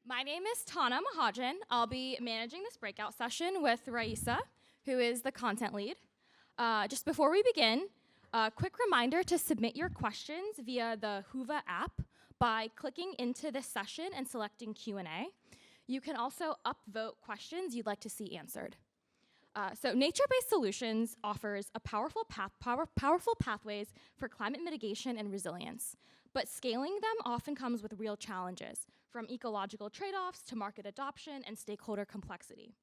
My name is Tana Mahajan. I'll be managing this breakout session with Raisa, who is the content lead. Just before we begin, a quick reminder to submit your questions via the Whova app by clicking into this session and selecting Q&A. You can also upvote questions you'd like to see answered. So nature-based solutions offers a powerful pathways for climate mitigation and resilience. But scaling them often comes with real challenges, from ecological trade-offs to market adoption and stakeholder complexity.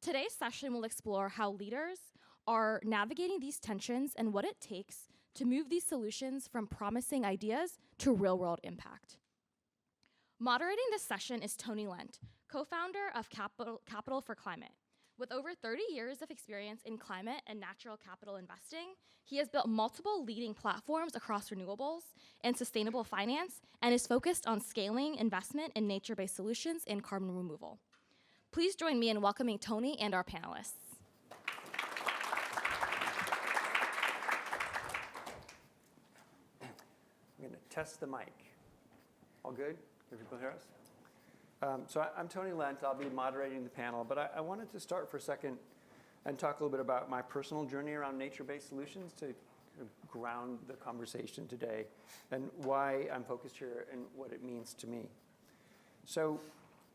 Today's session will explore how leaders are navigating these tensions and what it takes to move these solutions from promising ideas to real-world impact. Moderating this session is Tony Lent, co-founder of Capital for Climate. With over 30 years of experience in climate and natural capital investing, he has built multiple leading platforms across renewables and sustainable finance and is focused on scaling investment in nature-based solutions in carbon removal. Please join me in welcoming Tony and our panelists. I'm going to test the mic. All good? Can people hear us? So I'm Tony Lent. I'll be moderating the panel, but I wanted to start for a second and talk a little bit about my personal journey around nature-based solutions to ground the conversation today and why I'm focused here and what it means to me. So,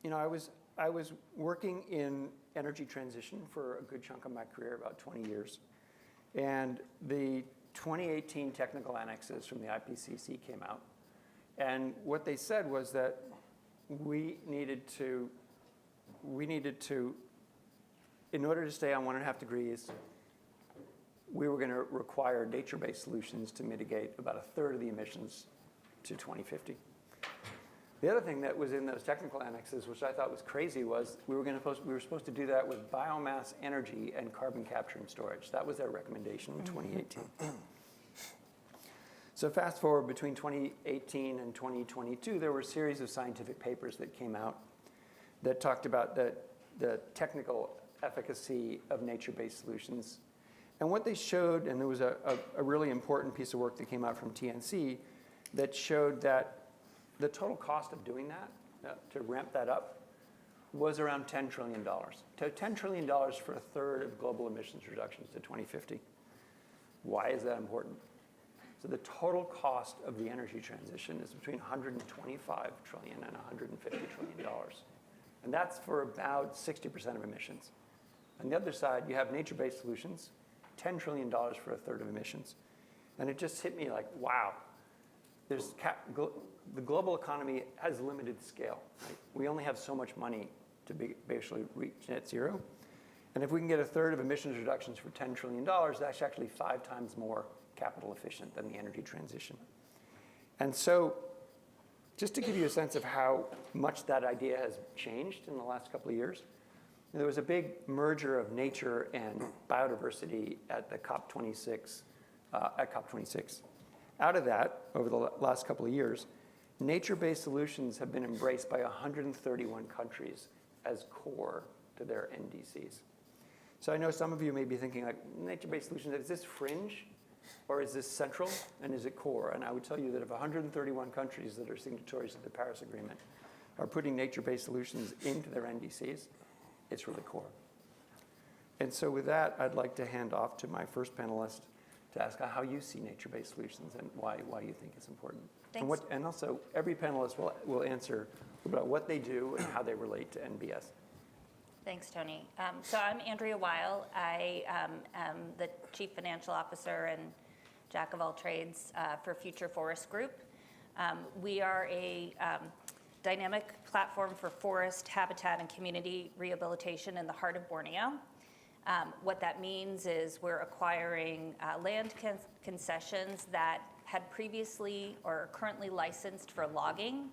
I was working in energy transition for a good chunk of my career, about 20 years, and the 2018 technical annexes from the IPCC came out, and what they said was that we needed to, in order to stay on 1.5 degrees, we were going to require nature-based solutions to mitigate about 1/3 of the emissions to 2050. The other thing that was in those technical annexes, which I thought was crazy, was we were supposed to do that with biomass energy and carbon capture and storage. That was their recommendation in 2018. So fast forward between 2018 and 2022, there were a series of scientific papers that came out that talked about the technical efficacy of nature-based solutions. And what they showed, and there was a really important piece of work that came out from TNC that showed that the total cost of doing that, to ramp that up, was around $10 trillion. So $10 trillion for 1/3 of global emissions reductions to 2050. Why is that important? So the total cost of the energy transition is between $125 trillion and $150 trillion. And that's for about 60% of emissions. On the other side, you have nature-based solutions, $10 trillion for 1/3 of emissions. And it just hit me like, wow, the global economy has limited scale. Right? We only have so much money to basically reach net zero. And if we can get 1/3 of emissions reductions for $10 trillion, that's actually 5 times more capital efficient than the energy transition. And so just to give you a sense of how much that idea has changed in the last couple of years, there was a big merger of nature and biodiversity at the COP26. Out of that, over the last couple of years, nature-based solutions have been embraced by 131 countries as core to their NDCs. So I know some of you may be thinking, like, nature-based solutions, is this fringe? Or is this central, and is it core? And I would tell you that if 131 countries that are signatories to the Paris Agreement are putting nature-based solutions into their NDCs, it's really core. And so with that, I'd like to hand off to my first panelist to ask how you see nature-based solutions and why you think it's important. Thanks. And also, every panelist will answer about what they do and how they relate to NBS. Thanks, Tony. So I'm Andrea Weil. I am the Chief Financial Officer and Jack of all trades for Future Forest Group. We are a dynamic platform for forest, habitat, and community rehabilitation in the heart of Borneo. What that means is we're acquiring land concessions that had previously or are currently licensed for logging.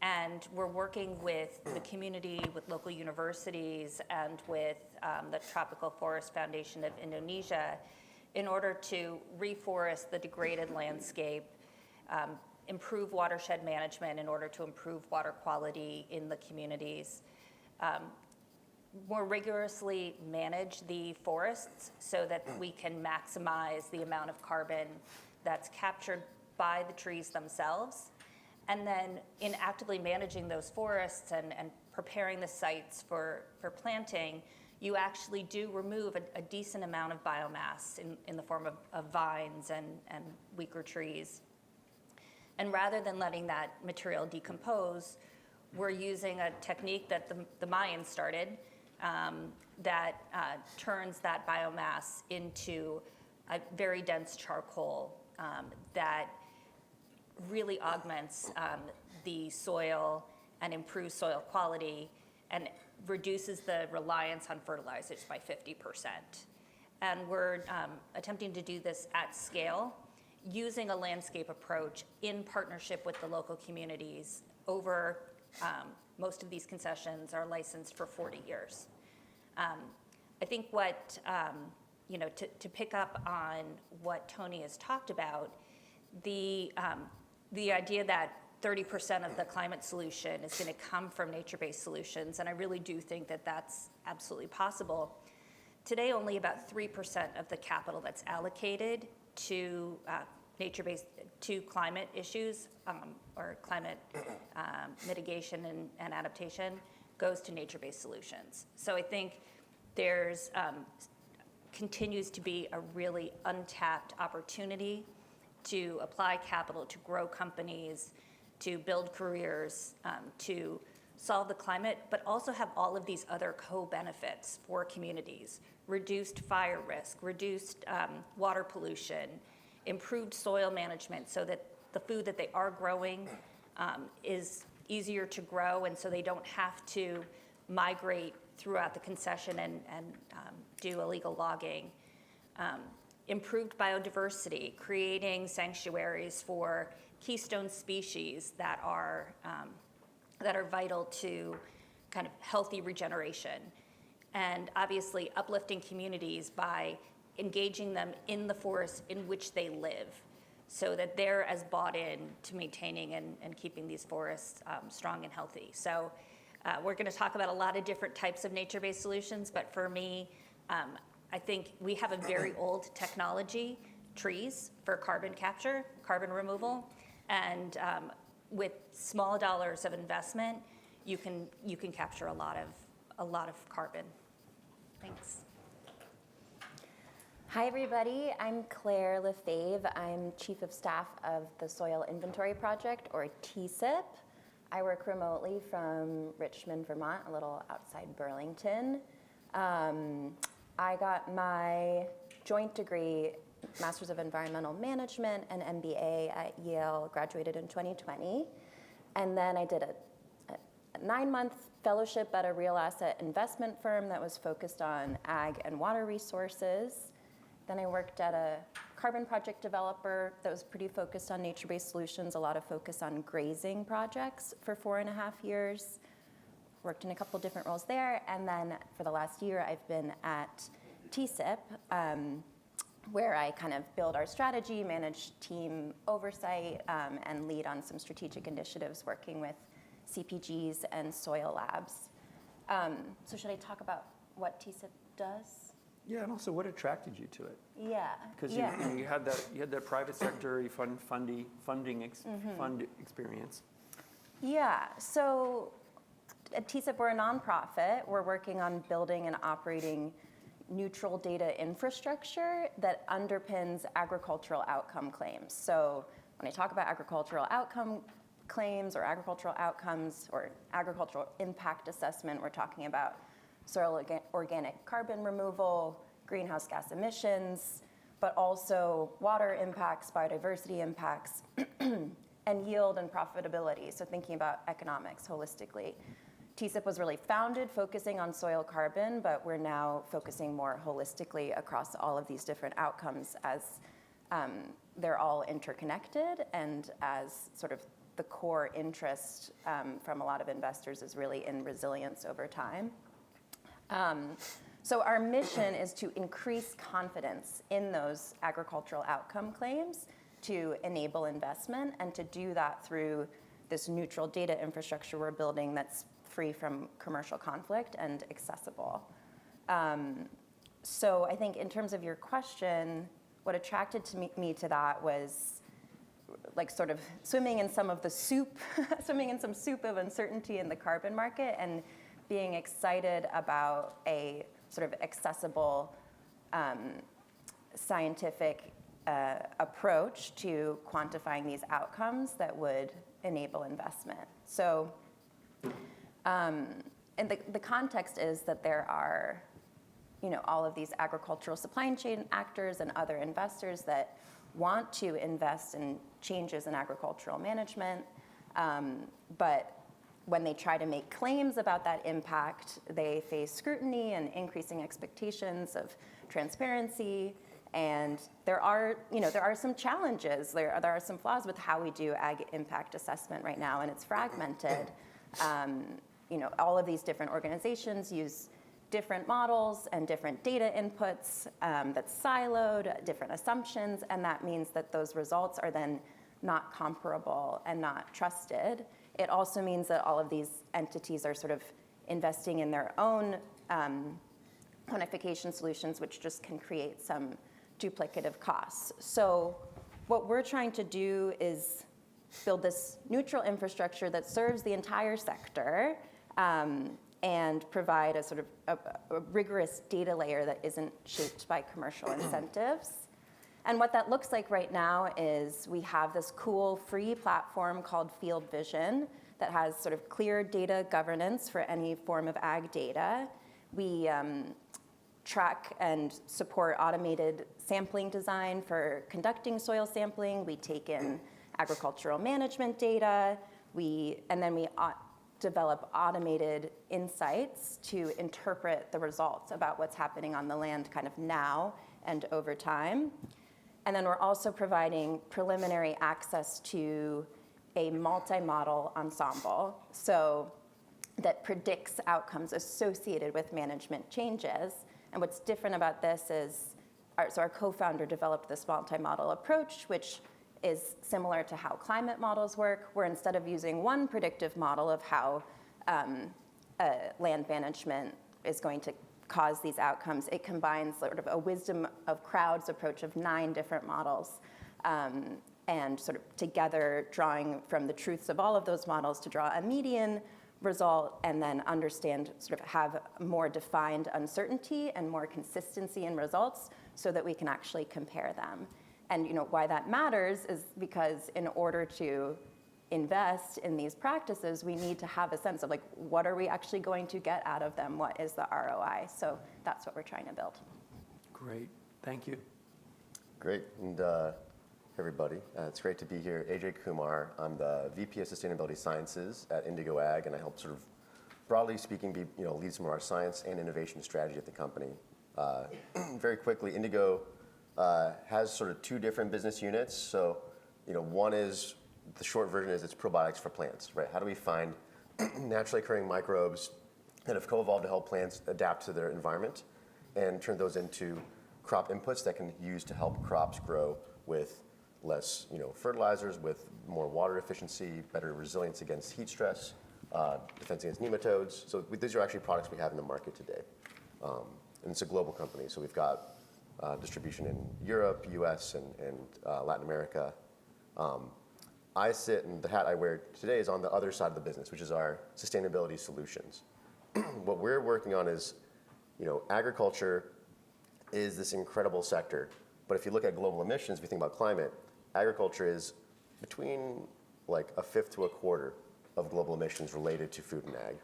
And we're working with the community, with local universities, and with the Tropical Forest Foundation of Indonesia in order to reforest the degraded landscape, improve watershed management in order to improve water quality in the communities, more rigorously manage the forests so that we can maximize the amount of carbon that's captured by the trees themselves, And then in actively managing those forests and preparing the sites for planting, you actually do remove a decent amount of biomass in the form of vines and weaker trees. And rather than letting that material decompose, we're using a technique that the Mayans started that turns that biomass into a very dense charcoal that really augments the soil and improves soil quality and reduces the reliance on fertilizers by 50%. And we're attempting to do this at scale using a landscape approach in partnership with the local communities over most of these concessions are licensed for 40 years. I think what, to pick up on what Tony has talked about, the idea that 30% of the climate solution is going to come from nature-based solutions, and I really do think that that's absolutely possible. Today, only about 3% of the capital that's allocated to nature-based, to climate issues or climate mitigation and adaptation goes to nature-based solutions. So I think there's continues to be a really untapped opportunity to apply capital, to grow companies, to build careers, to solve the climate, but also have all of these other co-benefits for communities. Reduced fire risk, reduced water pollution, improved soil management so that the food that they are growing is easier to grow, and so they don't have to migrate throughout the concession and do illegal logging. Improved biodiversity, creating sanctuaries for keystone species that are vital to kind of healthy regeneration. And obviously uplifting communities by engaging them in the forests in which they live so that they're as bought in to maintaining and keeping these forests strong and healthy. So we're going to talk about a lot of different types of nature-based solutions, but for me, I think we have a very old technology, trees, for carbon capture, carbon removal, and with small dollars of investment, you can capture a lot of carbon. Thanks. Hi, everybody. I'm Claire Lefebvre. I'm Chief of Staff of the Soil Inventory Project, or TSIP. I work remotely from Richmond, Vermont, a little outside Burlington. I got my joint degree, Master's of Environmental Management and MBA at Yale, graduated in 2020. And then I did a 9-month fellowship at a real asset investment firm that was focused on ag and water resources. Then I worked at a carbon project developer that was pretty focused on nature-based solutions, a lot of focus on grazing projects for 4.5 years. Worked in a couple different roles there, and then for the last year I've been at TSIP, where I kind of build our strategy, manage team oversight, and lead on some strategic initiatives working with CPGs and soil labs. So should I talk about what TSIP does? Yeah, and also what attracted you to it? Yeah. Because yeah. you had that private sector funding experience. Yeah. So at TSIP, we're a nonprofit. We're working on building and operating neutral data infrastructure that underpins agricultural outcome claims. So when I talk about agricultural outcome claims or agricultural outcomes or agricultural impact assessment, we're talking about soil organic carbon removal, greenhouse gas emissions, but also water impacts, biodiversity impacts, and yield and profitability. So thinking about economics holistically. TSIP was really founded focusing on soil carbon, but we're now focusing more holistically across all of these different outcomes as they're all interconnected, and as sort of the core interest from a lot of investors is really in resilience over time. So our mission is to increase confidence in those agricultural outcome claims to enable investment, and to do that through this neutral data infrastructure we're building that's free from commercial conflict and accessible. So I think in terms of your question, what attracted me to that was like sort of swimming in some of the soup, swimming in some soup of uncertainty in the carbon market, and being excited about a sort of accessible scientific approach to quantifying these outcomes that would enable investment. So, and the context is that there are, all of these agricultural supply chain actors and other investors that want to invest in changes in agricultural management, but when they try to make claims about that impact, they face scrutiny and increasing expectations of transparency. And there are some challenges. There are some flaws with how we do ag impact assessment right now, and it's fragmented. All of these different organizations use different models and different data inputs that's siloed, different assumptions, and that means that those results are then not comparable and not trusted. It also means that all of these entities are sort of investing in their own quantification solutions, which just can create some duplicative costs. So what we're trying to do is build this neutral infrastructure that serves the entire sector and provide a sort of a rigorous data layer that isn't shaped by commercial incentives. And what that looks like right now is we have this cool free platform called Field Vision that has sort of clear data governance for any form of ag data. We track and support automated sampling design for conducting soil sampling. We take in agricultural management data. And then we develop automated insights to interpret the results about what's happening on the land kind of now and over time. And then we're also providing preliminary access to a multi-model ensemble so that predicts outcomes associated with management changes. And what's different about this is, our co-founder developed this multi-model approach, which is similar to how climate models work, where instead of using one predictive model of how land management is going to cause these outcomes, it combines sort of a wisdom of crowds approach of 9 different models, and sort of together drawing from the truths of all of those models to draw a median result, and then understand, sort of have more defined uncertainty and more consistency in results so that we can actually compare them. And why that matters is because in order to invest in these practices, we need to have a sense of like, what are we actually going to get out of them? What is the ROI? So that's what we're trying to build. Great, thank you. Great, and everybody, it's great to be here. Ajay Kumar, I'm the VP of Sustainability Sciences at Indigo Ag, and I help sort of, broadly speaking, lead some of our science and innovation strategy at the company. Very quickly, Indigo has sort of 2 different business units. So, one is, the short version is it's probiotics for plants, right? How do we find naturally occurring microbes that have co-evolved to help plants adapt to their environment and turn those into crop inputs that can use to help crops grow with less, fertilizers, with more water efficiency, better resilience against heat stress, defense against nematodes. So these are actually products we have in the market today. And it's a global company, so we've got distribution in Europe, US, and Latin America. I sit, and the hat I wear today is on the other side of the business, which is our sustainability solutions. What we're working on is, agriculture is this incredible sector, but if you look at global emissions, if you think about climate, agriculture is between like 1/5 to 1/4 of global emissions related to food and ag.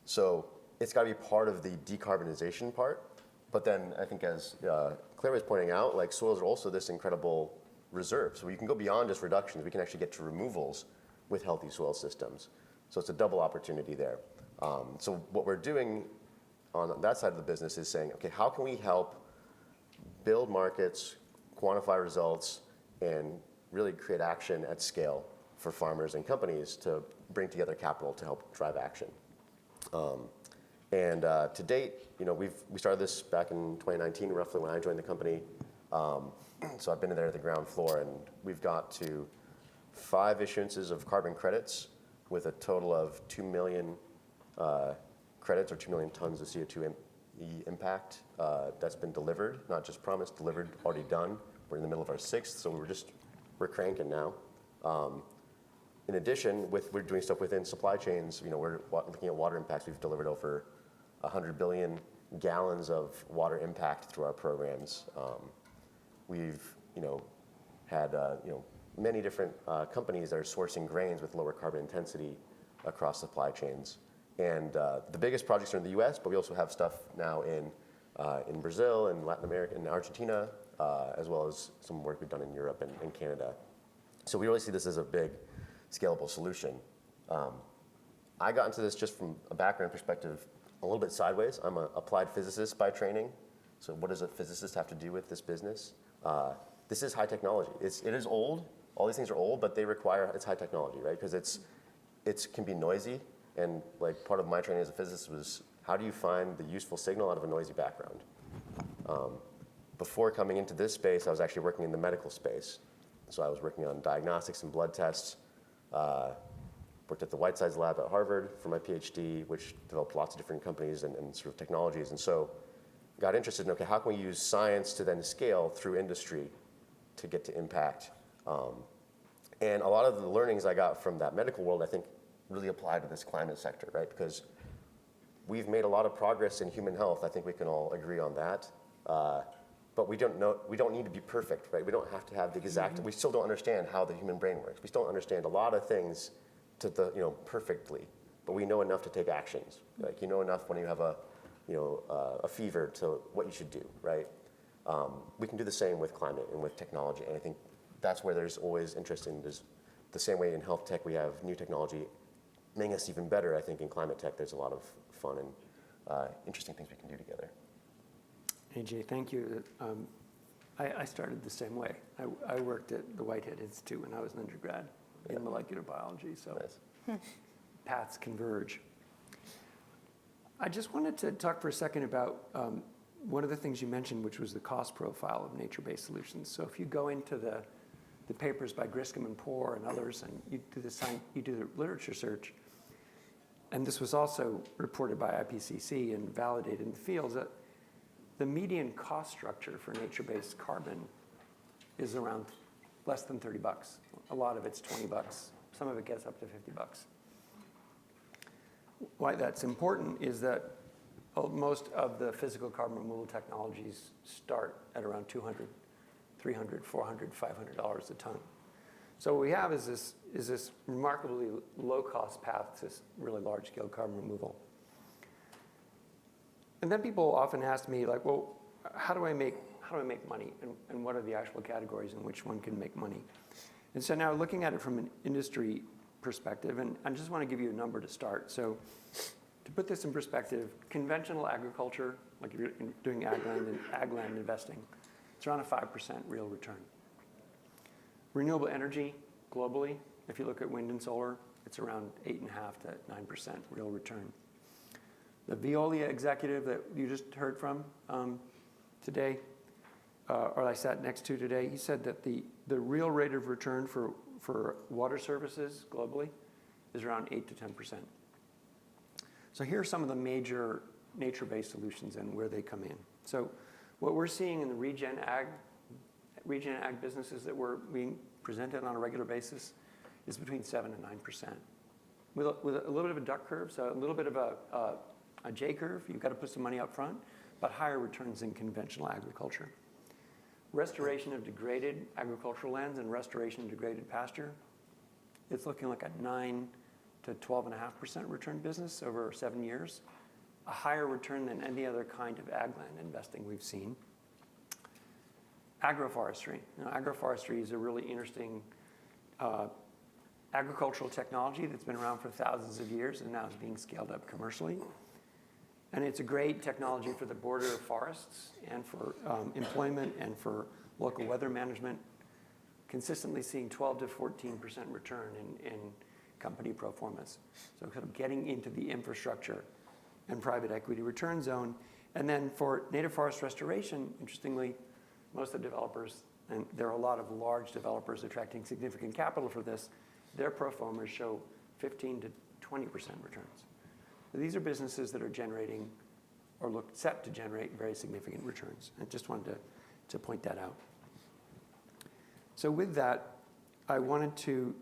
So it's got to be part of the decarbonization part. But then I think, as Claire was pointing out, like soils are also this incredible reserve. So you can go beyond just reductions. We can actually get to removals with healthy soil systems. So it's a double opportunity there. So what we're doing on that side of the business is saying, okay, how can we help build markets, quantify results, and really create action at scale for farmers and companies to bring together capital to help drive action. And to date, we started this back in 2019, roughly when I joined the company. So I've been there at the ground floor, and we've got to 5 issuances of carbon credits with a total of 2 million credits, or 2 million tons of CO2 impact that's been delivered, not just promised, delivered, already done. We're in the middle of our 6th, so we're just we're cranking now. In addition, we're doing stuff within supply chains. We're looking at water impacts. We've delivered over 100 billion gallons of water impact through our programs. We've had many different companies that are sourcing grains with lower carbon intensity across supply chains. And the biggest projects are in the U.S., but we also have stuff now in Brazil and Latin America and Argentina, as well as some work we've done in Europe and Canada. So we really see this as a big, scalable solution. I got into this just from a background perspective, a little bit sideways. I'm an applied physicist by training. So what does a physicist have to do with this business? This is high technology. It is old. All these things are old, but it's high technology, right? Because it can be noisy. And like part of my training as a physicist was, how do you find the useful signal out of a noisy background? Before coming into this space, I was actually working in the medical space. So I was working on diagnostics and blood tests. Worked at the Whitesides lab at Harvard for my PhD, which developed lots of different companies and sort of technologies. And so got interested in, okay, how can we use science to then scale through industry to get to impact? And a lot of the learnings I got from that medical world, I think, really apply to this climate sector, right? Because we've made a lot of progress in human health. I think we can all agree on that. But we don't need to be perfect, right? We don't have to have the exact, we still don't understand how the human brain works. We still don't understand a lot of things perfectly, but we know enough to take actions. Like enough when you have a fever to what you should do, right? We can do the same with climate and with technology, and I think that's where there's always interest in. There's the same way in health tech we have new technology making us even better. I think in climate tech there's a lot of fun and interesting things we can do together. AJ, thank you. I started the same way. I worked at the Whitehead Institute when I was an undergrad in molecular biology, so nice. Paths converge. I just wanted to talk for a second about one of the things you mentioned, which was the cost profile of nature-based solutions. So if you go into the papers by Griscom and Poor and others, and you do the literature search, and this was also reported by IPCC and validated in the fields, that the median cost structure for nature-based carbon is around less than $30. A lot of it's $20. Some of it gets up to $50. Why that's important is that most of the physical carbon removal technologies start at around $200, $300, $400, $500 a ton. So what we have is this remarkably low-cost path to really large-scale carbon removal. And then people often ask me, like, well, how do I make money, and what are the actual categories in which one can make money? And so now looking at it from an industry perspective, and I just want to give you a number to start. So to put this in perspective, conventional agriculture, like if you're doing ag land investing, it's around a 5% real return. Renewable energy globally, if you look at wind and solar, it's around 8.5 to 9% real return. The Veolia executive that you just heard from today, or I sat next to today, he said that the real rate of return for water services globally is around 8 to 10%. So here are some of the major nature-based solutions and where they come in. So what we're seeing in the regen ag businesses that were being presented on a regular basis is between 7 and 9%. With a little bit of a duck curve, so a little bit of a J curve, you've got to put some money up front, but higher returns in conventional agriculture. Restoration of degraded agricultural lands and restoration of degraded pasture, it's looking like a 9 to 12.5% return business over 7 years, a higher return than any other kind of ag land investing we've seen. Agroforestry. Agroforestry is a really interesting agricultural technology that's been around for thousands of years and now is being scaled up commercially. And it's a great technology for the border of forests and for employment and for local weather management, consistently seeing 12 to 14% return in company pro formas. So kind of getting into the infrastructure and private equity return zone. And then for native forest restoration, interestingly, most of the developers, and there are a lot of large developers attracting significant capital for this, their pro formas show 15 to 20% returns. So these are businesses that are generating or look set to generate very significant returns. I just wanted to point that out. So with that, I wanted to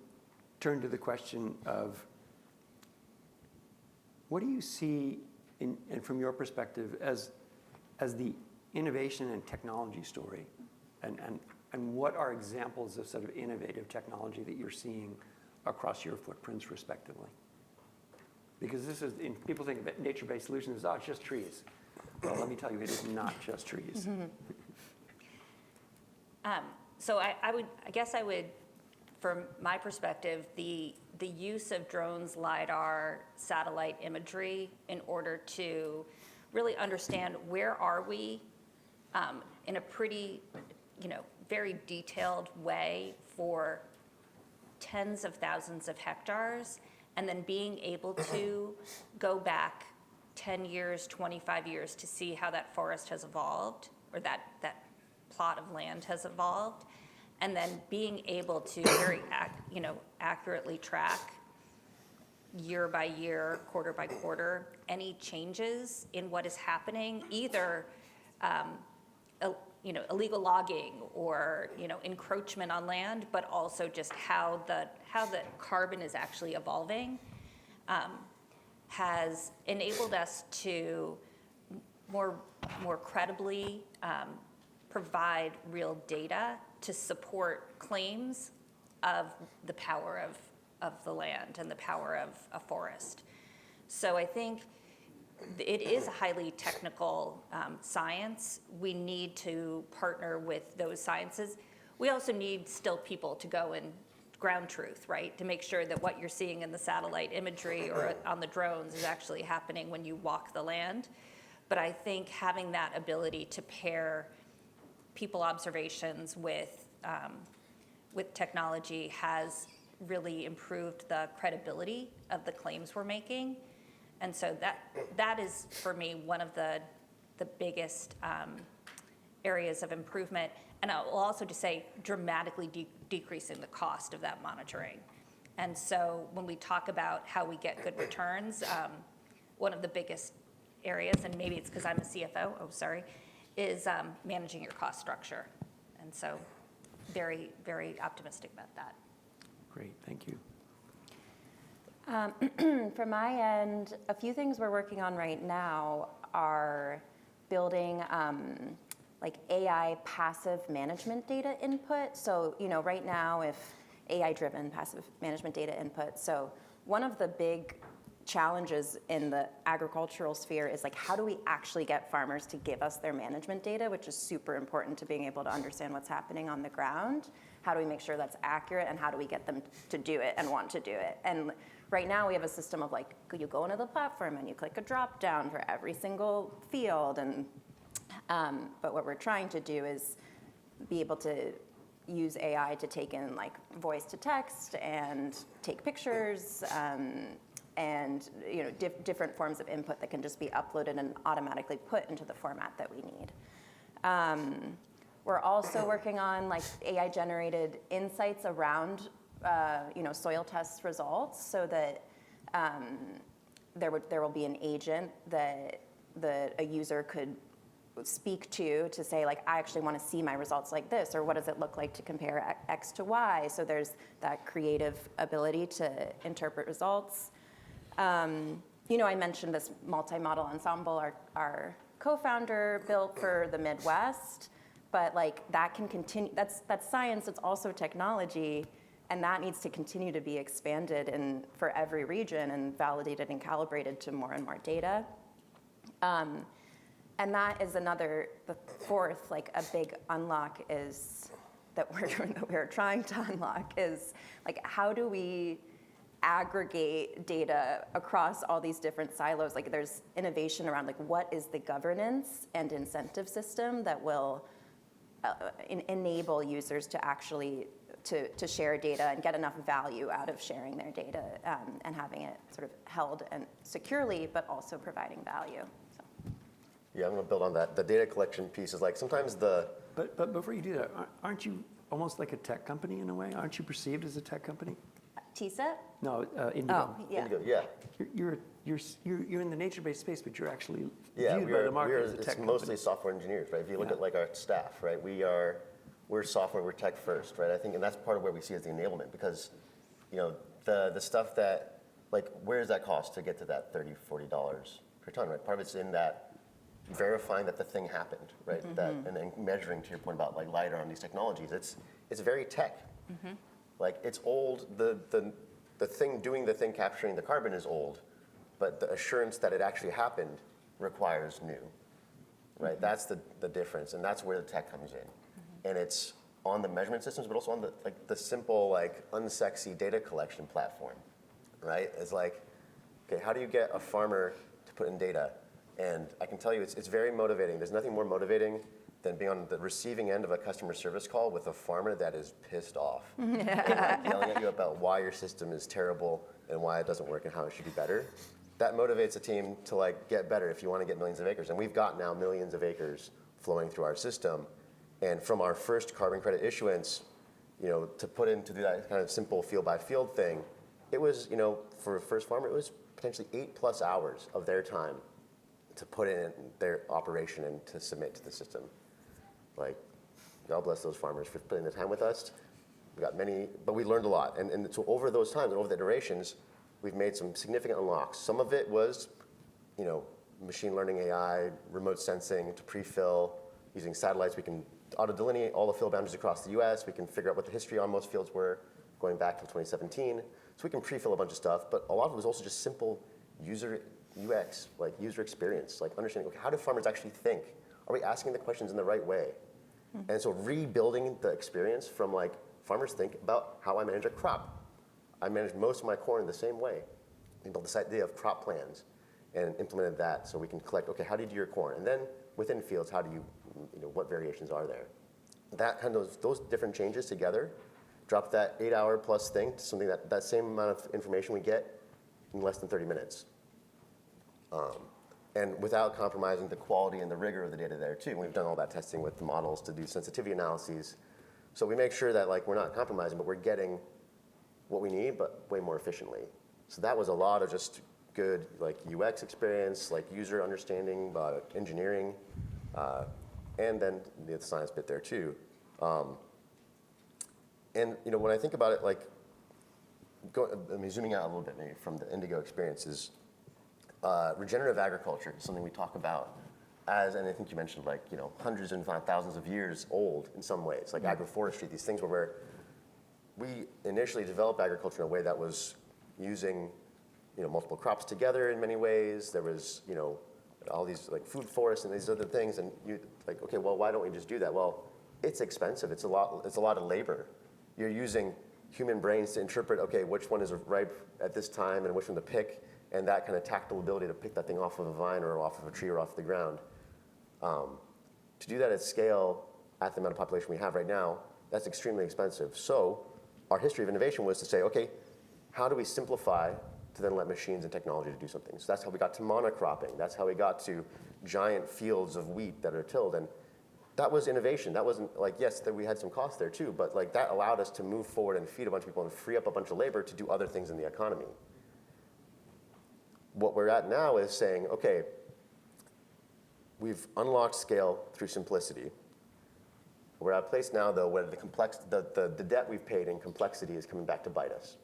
turn to the question of what do you see and from your perspective as the innovation and technology story, and what are examples of sort of innovative technology that you're seeing across your footprints respectively? Because this is, people think of nature-based solutions as, oh, it's just trees. Well, let me tell you, it is not just trees. So I guess I would, from my perspective, the use of drones, LiDAR, satellite imagery in order to really understand where are we in a pretty, very detailed way for tens of thousands of hectares, and then being able to go back 10 years, 25 years to see how that forest has evolved, or that plot of land has evolved, and then being able to very accurately track year by year, quarter by quarter, any changes in what is happening, either illegal logging or encroachment on land, but also just how the carbon is actually evolving, has enabled us to more credibly provide real data to support claims of the power of the land and the power of a forest. So I think it is a highly technical science. We need to partner with those sciences. We also need still people to go and ground truth, right? To make sure that what you're seeing in the satellite imagery or on the drones is actually happening when you walk the land. But I think having that ability to pair people observations with technology has really improved the credibility of the claims we're making. And so that is, for me, one of the biggest areas of improvement. And I will also just say dramatically decreasing the cost of that monitoring. And so when we talk about how we get good returns, one of the biggest areas, and maybe it's because I'm a CFO, is managing your cost structure. And so very, very optimistic about that. Great, thank you. From my end, a few things we're working on right now are building like AI passive management data input. So, right now, if AI-driven passive management data input. So one of the big challenges in the agricultural sphere is like, how do we actually get farmers to give us their management data, which is super important to being able to understand what's happening on the ground. How do we make sure that's accurate, and how do we get them to do it and want to do it? And right now we have a system of like, you go into the platform and you click a drop down for every single field. And but what we're trying to do is be able to use AI to take in like voice to text and take pictures, and different forms of input that can just be uploaded and automatically put into the format that we need. We're also working on like AI generated insights around soil test results, so that there will be an agent that a user could speak to say like, I actually want to see my results like this, or what does it look like to compare X to Y? So there's that creative ability to interpret results. I mentioned this multi-model ensemble our co-founder built for the Midwest, but like that can continue. That's science. It's also technology, and that needs to continue to be expanded for every region and validated and calibrated to more and more data. And that is the fourth, like a big unlock is that we're trying to unlock is like, how do we aggregate data across all these different silos? Like there's innovation around like, what is the governance and incentive system that will enable users to actually to share data and get enough value out of sharing their data, and having it sort of held and securely, but also providing value. So. Yeah, I'm going to build on that. The data collection piece is like sometimes But before you do that, aren't you almost like a tech company in a way? Aren't you perceived as a tech company? TSET? No, Indigo. Oh, yeah. Indigo, yeah. You're in the nature-based space, but you're actually Yeah, viewed by the market as a tech it's company. mostly software engineers, right? If you look at like our staff, right? we're software, we're tech first, right? I think, and that's part of where we see as the enablement, because, you know, the stuff that, like, where does that cost to get to that $30, $40 per ton, right? Part of it's in that verifying that the thing happened, right? That, and then measuring, to your point about like LiDAR on these technologies, it's very tech. Like, it's old, the thing doing the thing capturing the carbon is old, but the assurance that it actually happened requires new, right? That's the difference, and that's where the tech comes in. And it's on the measurement systems, but also on the simple, like, unsexy data collection platform, right? It's like, okay, how do you get a farmer to put in data? And I can tell you, it's very motivating. There's nothing more motivating than being on the receiving end of a customer service call with a farmer that is pissed off, and, like, yelling at you about why your system is terrible and why it doesn't work and how it should be better. That motivates a team to, like, get better if you want to get millions of acres. And we've got now millions of acres flowing through our system. And from our first carbon credit issuance, you know, to put into that kind of simple field by field thing, it was, you know, for a first farmer, it was potentially 8+ hours of their time to put in their operation and to submit to the system. Like, God bless those farmers for putting the time with us. We got many, but we learned a lot. And so over those times and over the iterations, we've made some significant unlocks. Some of it was, you know, machine learning, AI, remote sensing to pre-fill. Using satellites, we can auto-delineate all the field boundaries across the US. We can figure out what the history on most fields were going back to 2017. So we can pre-fill a bunch of stuff, but a lot of it was also just simple user UX, like user experience, like understanding, okay, how do farmers actually think? Are we asking the questions in the right way? And so rebuilding the experience from, like, farmers think about how I manage a crop. I manage most of my corn the same way. We built this idea of crop plans and implemented that so we can collect, okay, how do you do your corn? And then within fields, how do you know, what variations are there? That kind of, those different changes together drop that 8-hour plus thing to something that same amount of information we get in less than 30 minutes. And without compromising the quality and the rigor of the data there too. We've done all that testing with the models to do sensitivity analyses. So we make sure that, like, we're not compromising, but we're getting what we need, but way more efficiently. So that was a lot of just good, like, UX experience, like user understanding, engineering, and then the science bit there too. And, you know, when I think about it, like, zooming out a little bit maybe from the Indigo experiences, regenerative agriculture is something we talk about as, and I think you mentioned, like, you know, hundreds and thousands of years old in some ways, like agroforestry, these things where we initially developed agriculture in a way that was using, you know, multiple crops together in many ways. There was, you know, all these, like, food forests and these other things, and you, like, okay, well, why don't we just do that? Well, it's expensive. It's a lot of labor. You're using human brains to interpret, okay, which one is ripe at this time and which one to pick, and that kind of tactile ability to pick that thing off of a vine or off of a tree or off the ground. To do that at scale, at the amount of population we have right now, that's extremely expensive. So our history of innovation was to say, okay, how do we simplify to then let machines and technology to do something? So that's how we got to monocropping. That's how we got to giant fields of wheat that are tilled. And that was innovation. That wasn't like, yes, that we had some costs there too, but, like, that allowed us to move forward and feed a bunch of people and free up a bunch of labor to do other things in the economy. What we're at now is saying, okay, we've unlocked scale through simplicity. We're at a place now, though, where the debt we've paid in complexity is coming back to bite us.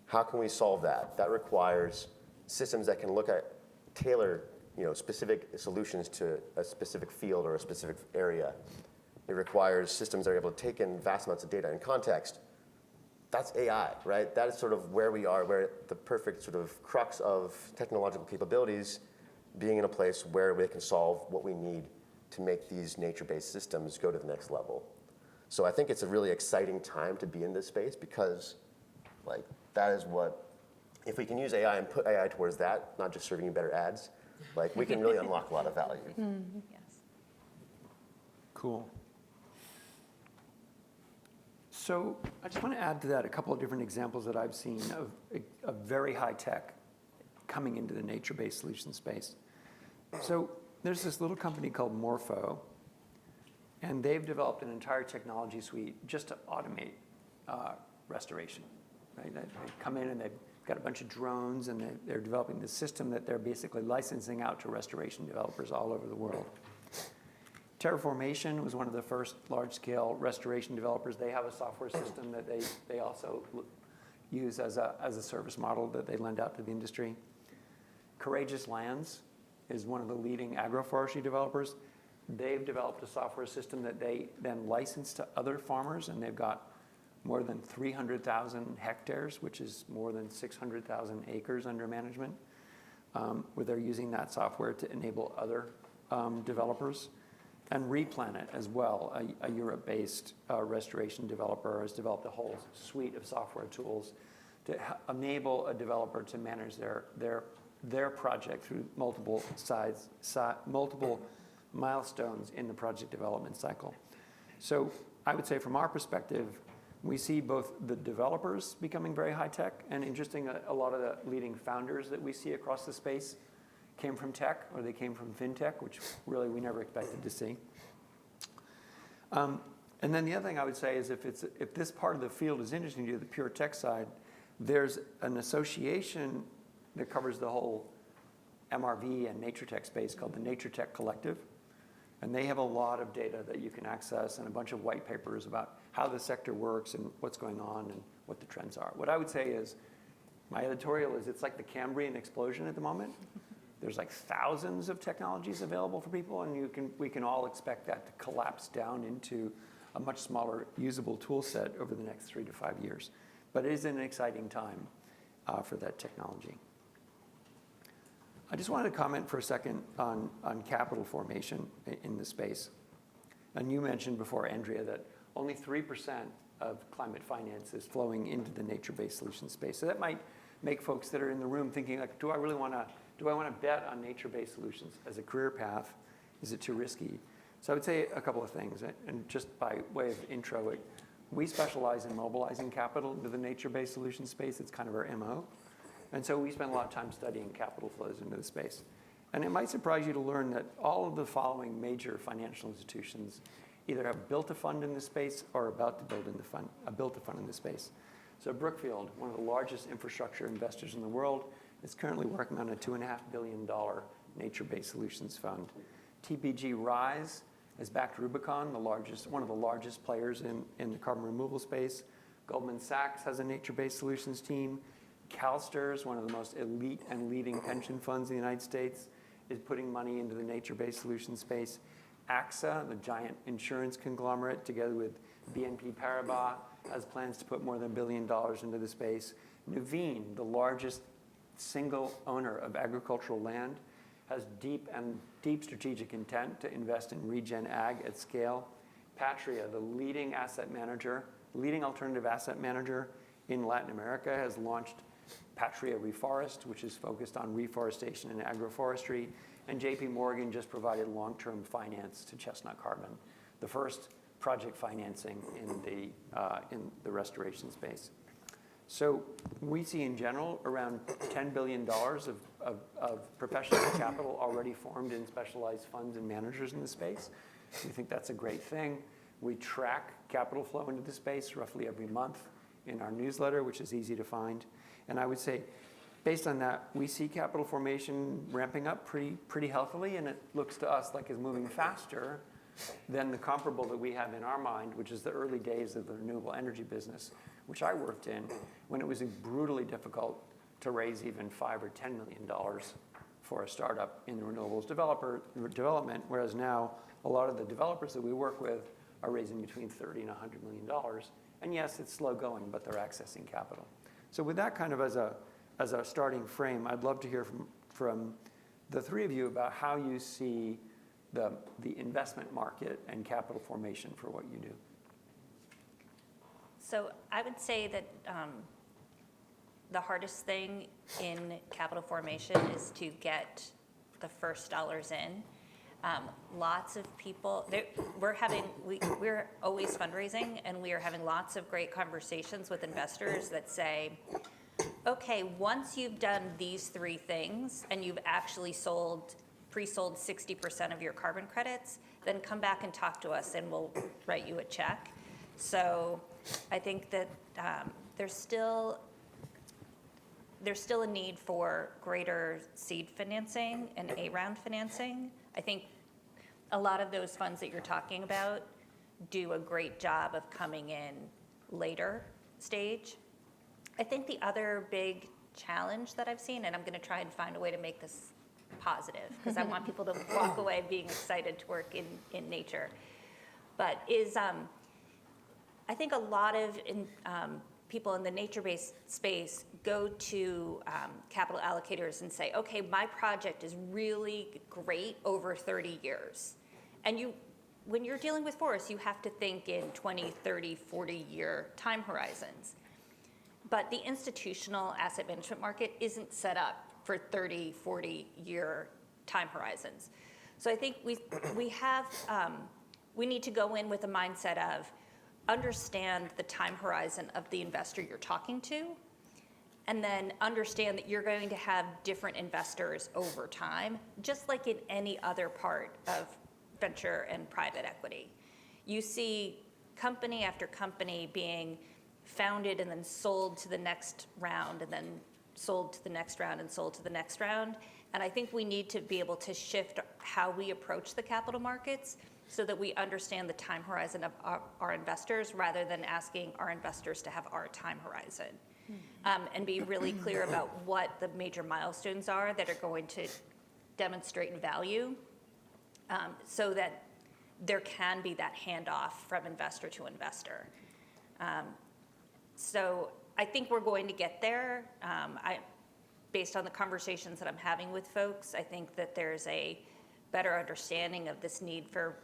How can we solve that? That requires systems that can look at, tailor, you know, specific solutions to a specific field or a specific area. It requires systems that are able to take in vast amounts of data and context. That's AI, right? That is sort of where we are, where the perfect sort of crux of technological capabilities being in a place where we can solve what we need to make these nature-based systems go to the next level. So I think it's a really exciting time to be in this space because, like, that is what, if we can use AI and put AI towards that, not just serving you better ads, like, we can really unlock a lot of value. Yes. Cool. So I just want to add to that a couple of different examples that I've seen of very high tech coming into the nature-based solution space. So there's this little company called Morpho, and they've developed an entire technology suite just to automate restoration. Right? They come in and they've got a bunch of drones, and they're developing this system that they're basically licensing out to restoration developers all over the world. Terraformation was one of the first large-scale restoration developers. They have a software system that they also use as a service model that they lend out to the industry. Courageous Lands is one of the leading agroforestry developers. They've developed a software system that they then license to other farmers, and they've got more than 300,000 hectares, which is more than 600,000 acres under management, where they're using that software to enable other developers. And Replanet as well, a Europe-based restoration developer, has developed a whole suite of software tools to enable a developer to manage their project through multiple milestones in the project development cycle. So I would say from our perspective, we see both the developers becoming very high tech, and interesting, a lot of the leading founders that we see across the space came from tech, or they came from fintech, which really we never expected to see. And then the other thing I would say is if this part of the field is interesting to you, the pure tech side, there's an association that covers the whole MRV and nature tech space called the Nature Tech Collective. And they have a lot of data that you can access and a bunch of white papers about how the sector works and what's going on and what the trends are. What I would say is, my editorial is it's like the Cambrian explosion at the moment. There's like thousands of technologies available for people, and we can all expect that to collapse down into a much smaller usable tool set over the next 3 to 5 years. But it is an exciting time for that technology. I just wanted to comment for a second on capital formation in the space. And you mentioned before, Andrea, that only 3% of climate finance is flowing into the nature-based solution space. So that might make folks that are in the room thinking, like, do I want to bet on nature-based solutions as a career path? Is it too risky? So I would say a couple of things. And just by way of intro, we specialize in mobilizing capital into the nature-based solution space. It's kind of our MO. And so we spend a lot of time studying capital flows into the space. And it might surprise you to learn that all of the following major financial institutions either have built a fund in this space or are about to build a fund in this space. So Brookfield, one of the largest infrastructure investors in the world, is currently working on a $2.5 billion nature-based solutions fund. TPG Rise has backed Rubicon, one of the largest players in the carbon removal space. Goldman Sachs has a nature-based solutions team. CalSTRS, one of the most elite and leading pension funds in the United States, is putting money into the nature-based solutions space. AXA, the giant insurance conglomerate, together with BNP Paribas, has plans to put more than $1 billion into the space. Nuveen, the largest single owner of agricultural land, has deep strategic intent to invest in regen ag at scale. Patria, the leading alternative asset manager in Latin America, has launched Patria Reforest, which is focused on reforestation and agroforestry. And JP Morgan just provided long-term finance to Chestnut Carbon, the first project financing in the restoration space. So we see in general around $10 billion of professional capital already formed in specialized funds and managers in the space. We think that's a great thing. We track capital flow into the space roughly every month in our newsletter, which is easy to find. And I would say, based on that, we see capital formation ramping up pretty healthily, and it looks to us like it's moving faster than the comparable that we have in our mind, which is the early days of the renewable energy business, which I worked in, when it was brutally difficult to raise even $5 or $10 million for a startup in the renewables development, whereas now a lot of the developers that we work with are raising between $30 and $100 million. And yes, it's slow going, but they're accessing capital. So with that kind of as a starting frame, I'd love to hear from the three of you about how you see the investment market and capital formation for what you do. So I would say that the hardest thing in capital formation is to get the first dollars in. Lots of people, we're always fundraising, and we are having lots of great conversations with investors that say, okay, once you've done these 3 things and you've actually pre-sold 60% of your carbon credits, then come back and talk to us and we'll write you a check. So I think that there's still a need for greater seed financing and A-round financing. I think a lot of those funds that you're talking about do a great job of coming in later stage. I think the other big challenge that I've seen, and I'm going to try and find a way to make this positive, because I want people to walk away being excited to work in nature, but is I think a lot of people in the nature-based space go to capital allocators and say, okay, my project is really great over 30 years. And when you're dealing with forests, you have to think in 20, 30, 40-year time horizons. But the institutional asset management market isn't set up for 30, 40-year time horizons. So I think we need to go in with a mindset of understand the time horizon of the investor you're talking to, and then understand that you're going to have different investors over time, just like in any other part of venture and private equity. You see company after company being founded and then sold to the next round, and then sold to the next round, and sold to the next round. And I think we need to be able to shift how we approach the capital markets so that we understand the time horizon of our investors, rather than asking our investors to have our time horizon. And be really clear about what the major milestones are that are going to demonstrate value, so that there can be that handoff from investor to investor. So I think we're going to get there. Based on the conversations that I'm having with folks, I think that there's a better understanding of this need for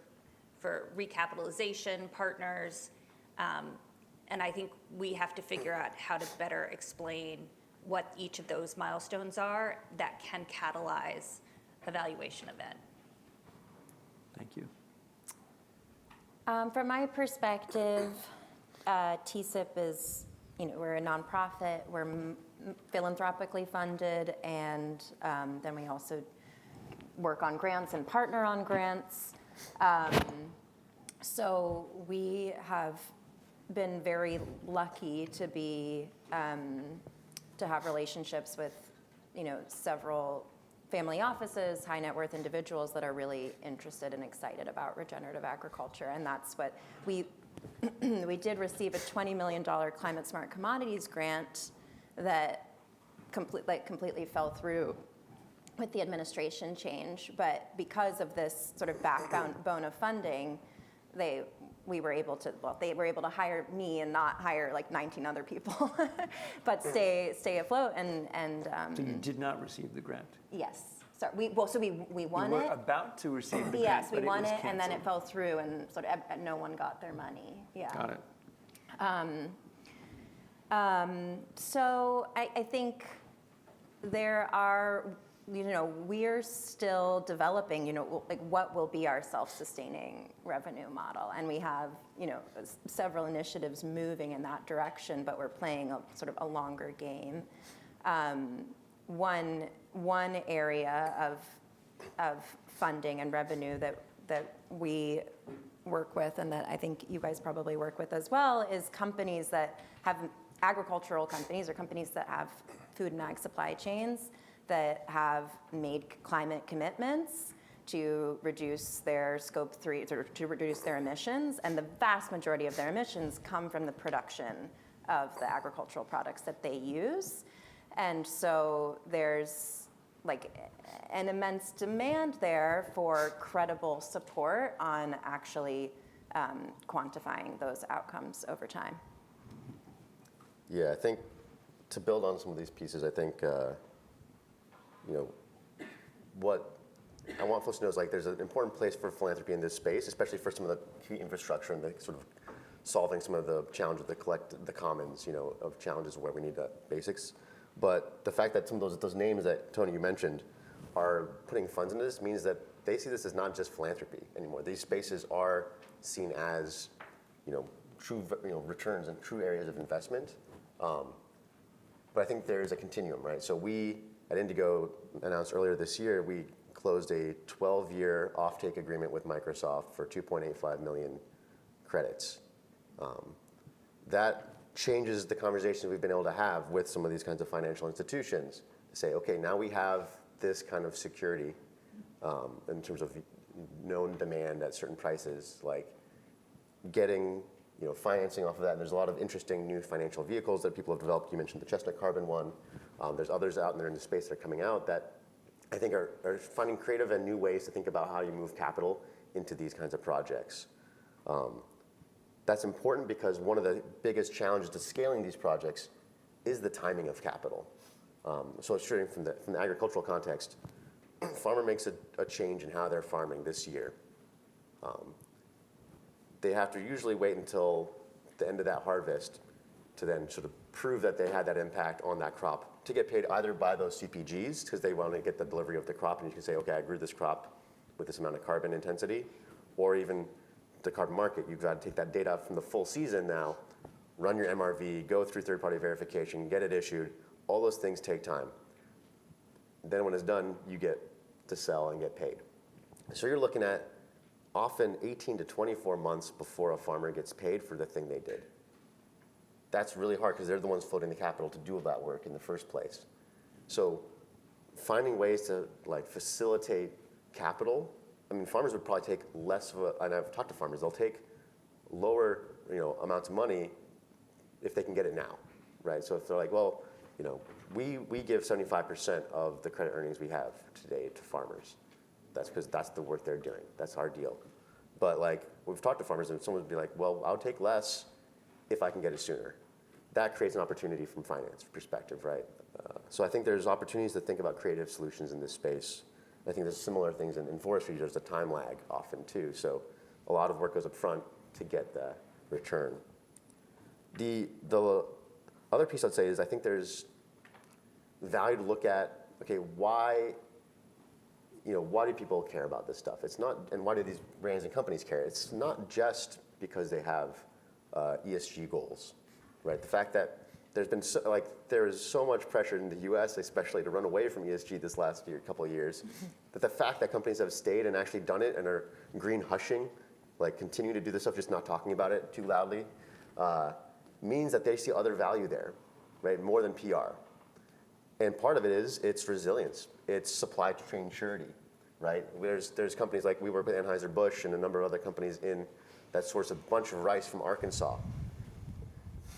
recapitalization partners. And I think we have to figure out how to better explain what each of those milestones are that can catalyze a valuation event. Thank you. From my perspective, TCIP is, we're a nonprofit, we're philanthropically funded, and then we also work on grants and partner on grants. So we have been very lucky to be to have relationships with several family offices, high net worth individuals that are really interested and excited about regenerative agriculture, and that's what we did receive a $20 million Climate Smart Commodities grant that completely fell through with the administration change, but because of this sort of backbone of funding, they were able to hire me and not hire like 19 other people, but stay afloat and. So you did not receive the grant? Yes. So we won you were it. about to receive the grant, Yes, we but won it was it, and then it canceled. fell through, and sort of no one got their money. Yeah. Got it. So I think there are, we're still developing, like what will be our self-sustaining revenue model, and we have, several initiatives moving in that direction, but we're playing a sort of a longer game. One area of funding and revenue that we work with, and that I think you guys probably work with as well, is companies that have agricultural companies or companies that have food and ag supply chains that have made climate commitments to reduce their scope 3, to reduce their emissions, and the vast majority of their emissions come from the production of the agricultural products that they use. And so there's like an immense demand there for credible support on actually quantifying those outcomes over time. Yeah, I think to build on some of these pieces, I think, what I want folks to know is like there's an important place for philanthropy in this space, especially for some of the key infrastructure and the sort of solving some of the challenges that the commons, of challenges where we need that basics. But the fact that some of those names that, Tony, you mentioned are putting funds into this means that they see this as not just philanthropy anymore. These spaces are seen as, true, returns and true areas of investment. But I think there's a continuum, right? So we, at Indigo, announced earlier this year, we closed a 12-year offtake agreement with Microsoft for 2.85 million credits. That changes the conversations we've been able to have with some of these kinds of financial institutions. Say, okay, now we have this kind of security in terms of known demand at certain prices, like getting financing off of that. And there's a lot of interesting new financial vehicles that people have developed. You mentioned the Chestnut Carbon one. There's others out there in the space that are coming out that I think are finding creative and new ways to think about how you move capital into these kinds of projects. That's important because one of the biggest challenges to scaling these projects is the timing of capital. So it's true from the agricultural context. Farmer makes a change in how they're farming this year. They have to usually wait until the end of that harvest to then sort of prove that they had that impact on that crop to get paid either by those CPGs because they want to get the delivery of the crop and you can say, okay, I grew this crop with this amount of carbon intensity, or even the carbon market. You've got to take that data from the full season now, run your MRV, go through third-party verification, get it issued. All those things take time. Then when it's done, you get to sell and get paid. So you're looking at often 18 to 24 months before a farmer gets paid for the thing they did. That's really hard because they're the ones floating the capital to do all that work in the first place. So finding ways to facilitate capital, I mean, farmers would probably take less of and I've talked to farmers, they'll take lower amounts of money if they can get it now, right? So if they're like, well, we give 75% of the credit earnings we have today to farmers. That's because that's the work they're doing. That's our deal. But we've talked to farmers and someone would be like, well, I'll take less if I can get it sooner. That creates an opportunity from finance perspective, right? So I think there's opportunities to think about creative solutions in this space. I think there's similar things in forestry. There's a time lag often too. So a lot of work goes up front to get the return. The other piece I'd say is I think there's value to look at, okay, why do people care about this stuff? It's not, and why do these brands and companies care? It's not just because they have ESG goals, right? The fact that there's been there is so much pressure in the U.S., especially to run away from ESG this last couple of years, that the fact that companies have stayed and actually done it and are green hushing, continue to do this stuff, just not talking about it too loudly, means that they see other value there, right? More than PR. And part of it is its resilience. It's supply chain surety, right? There's companies like we work with Anheuser-Busch and a number of other companies that source a bunch of rice from Arkansas.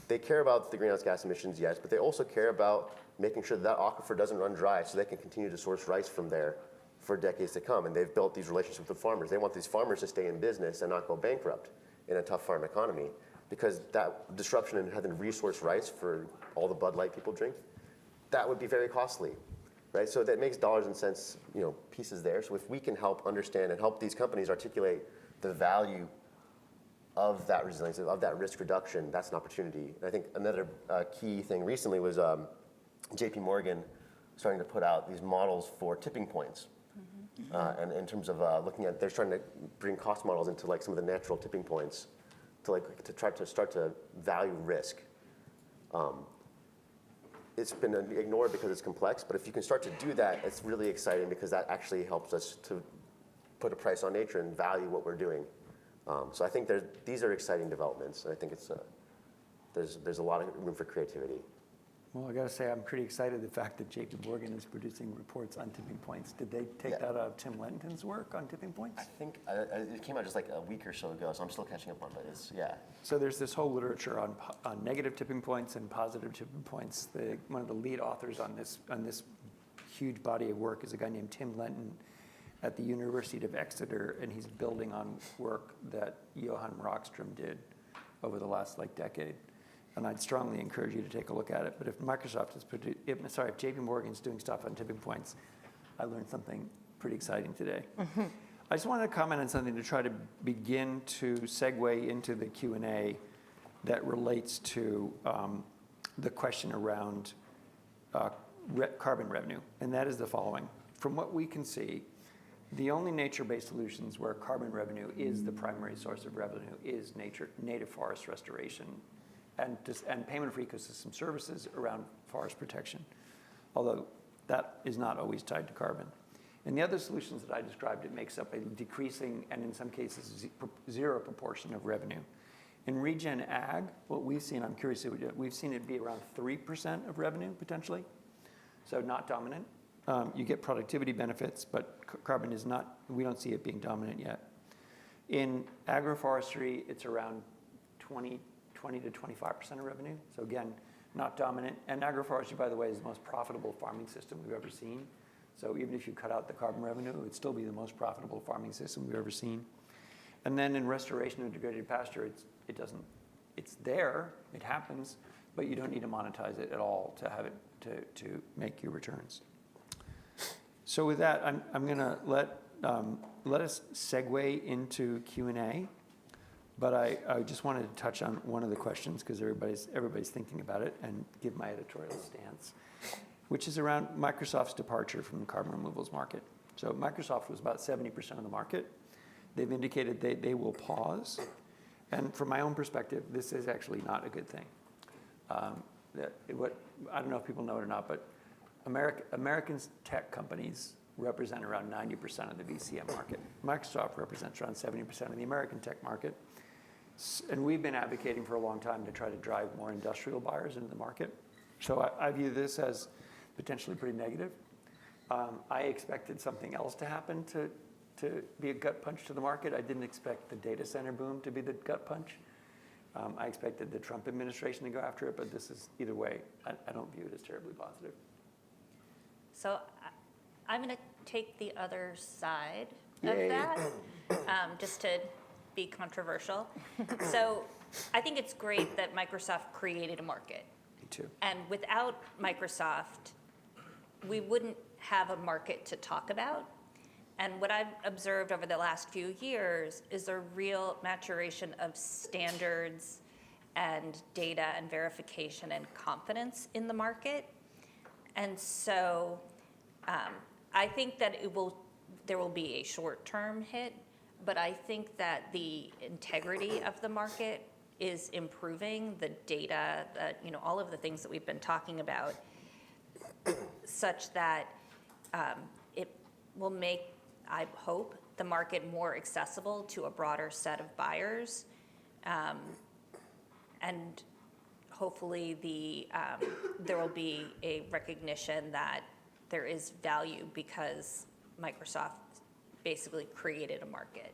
They care about the greenhouse gas emissions, yes, but they also care about making sure that aquifer doesn't run dry so they can continue to source rice from there for decades to come. And they've built these relationships with farmers. They want these farmers to stay in business and not go bankrupt in a tough farm economy because that disruption in having resource rice for all the Bud Light people drink, that would be very costly, right? So that makes dollars and cents, pieces there. So if we can help understand and help these companies articulate the value of that resilience, of that risk reduction, that's an opportunity. And I think another key thing recently was JP Morgan starting to put out these models for tipping points. And in terms of looking at, they're trying to bring cost models into some of the natural tipping points to try to start to value risk. It's been ignored because it's complex, but if you can start to do that, it's really exciting because that actually helps us to put a price on nature and value what we're doing. So I think these are exciting developments. And I think there's a lot of room for creativity. Well, I got to say, I'm pretty excited the fact that JP Morgan is producing reports on tipping points. Did they take that out of Tim Lenton's work on tipping points? I think it came out just a week or so ago, so I'm still catching up on it. So there's this whole literature on negative tipping points and positive tipping points. One of the lead authors on this huge body of work is a guy named Tim Lenton at the University of Exeter, and he's building on work that Johan Rockström did over the last decade. And I'd strongly encourage you to take a look at it. But if if JP Morgan's doing stuff on tipping points, I learned something pretty exciting today. I just wanted to comment on something to try to begin to segue into the Q&A that relates to the question around carbon revenue. And that is the following. From what we can see, the only nature-based solutions where carbon revenue is the primary source of revenue is native forest restoration and payment for ecosystem services around forest protection, although that is not always tied to carbon. And the other solutions that I described, it makes up a decreasing and in some cases zero proportion of revenue. In regen ag, what we've seen, I'm curious, we've seen it be around 3% of revenue potentially, so not dominant. You get productivity benefits, but carbon is not, we don't see it being dominant yet. In agroforestry, it's around 20 to 25% of revenue. So again, not dominant. And agroforestry, by the way, is the most profitable farming system we've ever seen. So even if you cut out the carbon revenue, it would still be the most profitable farming system we've ever seen. And then in restoration and degraded pasture, it's there, it happens, but you don't need to monetize it at all to have it to make your returns. So with that, I'm going to let us segue into Q&A. But I just wanted to touch on one of the questions because everybody's thinking about it and give my editorial stance, which is around Microsoft's departure from the carbon removals market. So Microsoft was about 70% of the market. They've indicated they will pause. And from my own perspective, this is actually not a good thing. I don't know if people know it or not, but American tech companies represent around 90% of the VCM market. Microsoft represents around 70% of the American tech market. And we've been advocating for a long time to try to drive more industrial buyers into the market. So I view this as potentially pretty negative. I expected something else to happen to be a gut punch to the market. I didn't expect the data center boom to be the gut punch. I expected the Trump administration to go after it, but this is, either way, I don't view it as terribly positive. So I'm going to take the other side Yay. of that, just to be controversial. So I think it's great that Microsoft created a market. Me too. And without Microsoft, we wouldn't have a market to talk about. And what I've observed over the last few years is a real maturation of standards and data and verification and confidence in the market. And so I think that there will be a short-term hit, but I think that the integrity of the market is improving, the data, all of the things that we've been talking about, such that it will make, I hope, the market more accessible to a broader set of buyers. And hopefully there will be a recognition that there is value because Microsoft basically created a market.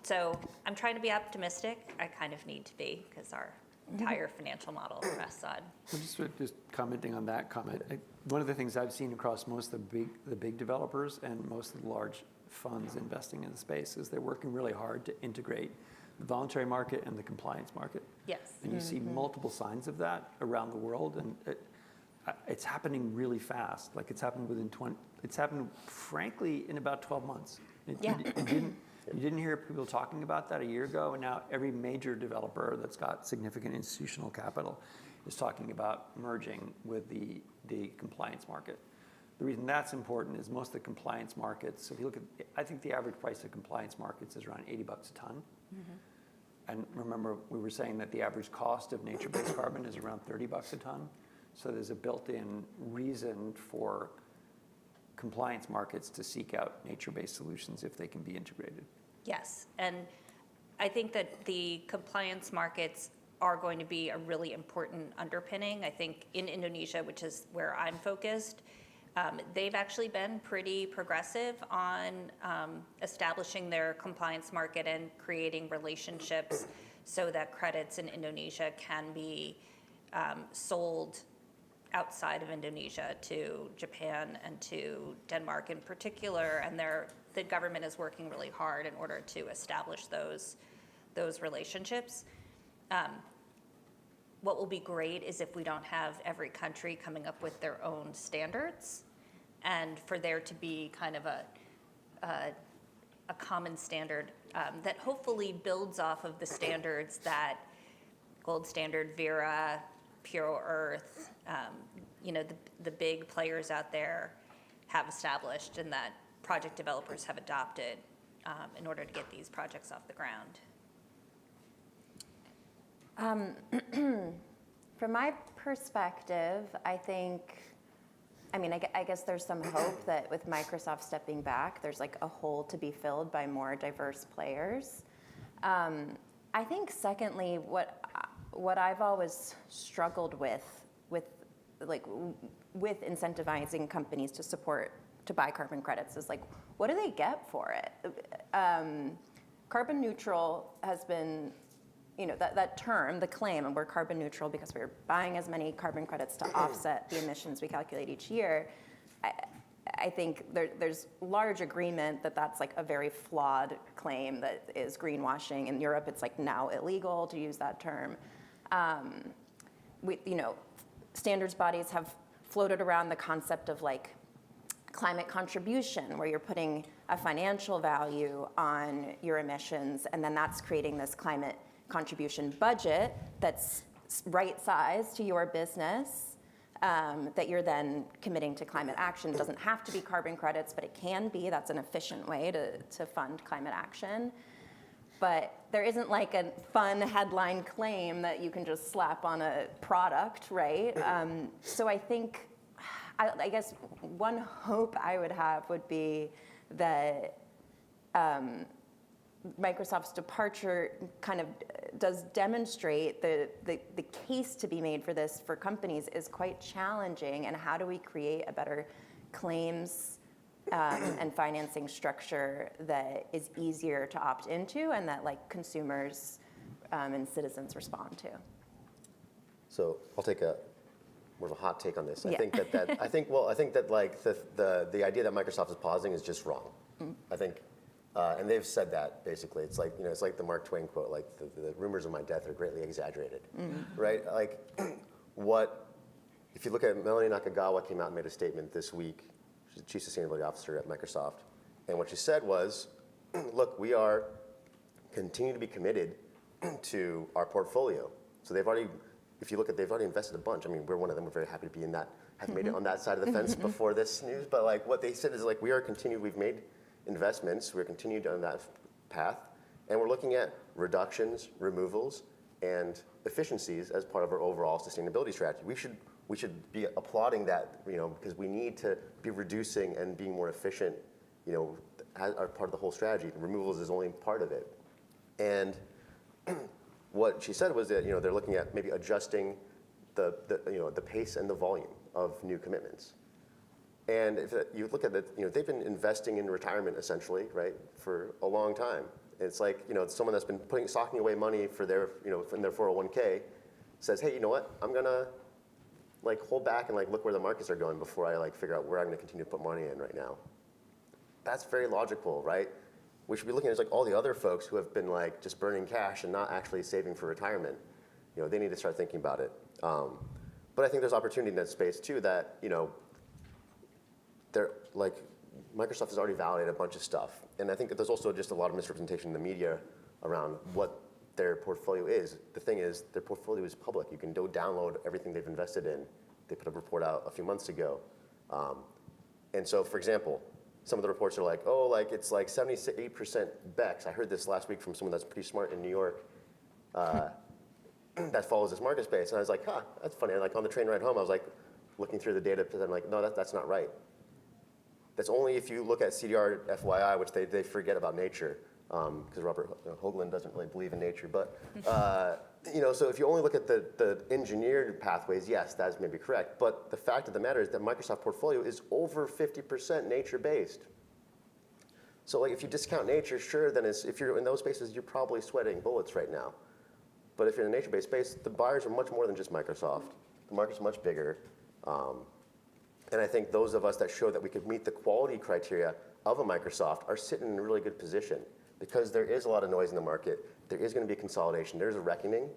So I'm trying to be optimistic. I kind of need to be because our entire financial model rests on. Well, just commenting on that comment, one of the things I've seen across most of the big developers and most of the large funds investing in the space is they're working really hard to integrate the voluntary market and the compliance market. Yes. And you see multiple signs of that around the world, and it's happening really fast. Like it's happened frankly in about 12 months. You didn't hear people talking about that a year ago, and now every major developer that's got significant institutional capital is talking about merging with the compliance market. The reason that's important is most of the compliance markets, if you look at, I think the average price of compliance markets is around $80 a ton. Mm-hmm. And remember, we were saying that the average cost of nature-based carbon is around $30 a ton. So there's a built-in reason for compliance markets to seek out nature-based solutions if they can be integrated. Yes, and I think that the compliance markets are going to be a really important underpinning. I think in Indonesia, which is where I'm focused, they've actually been pretty progressive on establishing their compliance market and creating relationships so that credits in Indonesia can be sold outside of Indonesia to Japan and to Denmark in particular, and the government is working really hard in order to establish those relationships. What will be great is if we don't have every country coming up with their own standards, and for there to be kind of a common standard that hopefully builds off of the standards that Gold Standard, Vera, Pure Earth, the big players out there have established and that project developers have adopted in order to get these projects off the ground. From my perspective, I guess there's some hope that with Microsoft stepping back, there's like a hole to be filled by more diverse players. I think secondly, what I've always struggled with with incentivizing companies to buy carbon credits is like, what do they get for it? Carbon neutral has been, that term, the claim, and we're carbon neutral because we're buying as many carbon credits to offset the emissions we calculate each year. I think there's large agreement that that's like a very flawed claim that is greenwashing. In Europe, it's like now illegal to use that term. Standards bodies have floated around the concept of like climate contribution, where you're putting a financial value on your emissions, and then that's creating this climate contribution budget that's right-sized to your business, that you're then committing to climate action. It doesn't have to be carbon credits, but it can be. That's an efficient way to fund climate action. But there isn't like a fun headline claim that you can just slap on a product, right? So I think, I guess one hope I would have would be that Microsoft's departure kind of does demonstrate the case to be made for this for companies is quite challenging, and how do we create a better claims and financing structure that is easier to opt into and that like consumers and citizens respond to. So I'll take more of a hot take on this. Yeah. I think that like the idea that Microsoft is pausing is just wrong. I think, and they've said that basically. It's like it's like the Mark Twain quote, like the rumors of my death are greatly exaggerated, right? Like if you look at Melanie Nakagawa came out and made a statement this week. She's the Chief Sustainability Officer at Microsoft, and what she said was, look, we are continue to be committed to our portfolio. So they've already. If you look at, they've already invested a bunch. I mean, we're one of them. We're very happy to be in that, have made it on that side of the fence before this news. But like what they said is like, we've made investments, we're continued on that path, and we're looking at reductions, removals, and efficiencies as part of our overall sustainability strategy. We should be applauding that, because we need to be reducing and being more efficient, as part of the whole strategy. Removals is only part of it. And what she said was that they're looking at maybe adjusting the pace and the volume of new commitments. And if you look at it, they've been investing in retirement essentially, right, for a long time. It's like someone that's been socking away money for their in their 401k says, hey, you know what? I'm gonna hold back and look where the markets are going before I figure out where I'm going to continue to put money in right now. That's very logical, right? We should be looking at all the other folks who have been just burning cash and not actually saving for retirement. They need to start thinking about it. But I think there's opportunity in that space too. That they're Microsoft has already validated a bunch of stuff, and I think that there's also just a lot of misrepresentation in the media around what their portfolio is. The thing is, their portfolio is public. You can go download everything they've invested in. They put a report out a few months ago, and so, for example. Some of the reports are it's 78% BEX. I heard this last week from someone that's pretty smart in New York that follows this market space. And I was like, that's funny. And on the train ride home, I was looking through the data, and I'm like, no, that's not right. That's only if you look at CDR FYI, which they forget about nature, because Robert Hoagland doesn't really believe in nature. But so if you only look at the engineered pathways, yes, that's maybe correct. But the fact of the matter is that Microsoft portfolio is over 50% nature-based. So if you discount nature, sure, then if you're in those spaces, you're probably sweating bullets right now. But if you're in a nature-based space, the buyers are much more than just Microsoft. The market's much bigger. And I think those of us that show that we could meet the quality criteria of a Microsoft are sitting in a really good position, because there is a lot of noise in the market. There is going to be consolidation. There's a reckoning.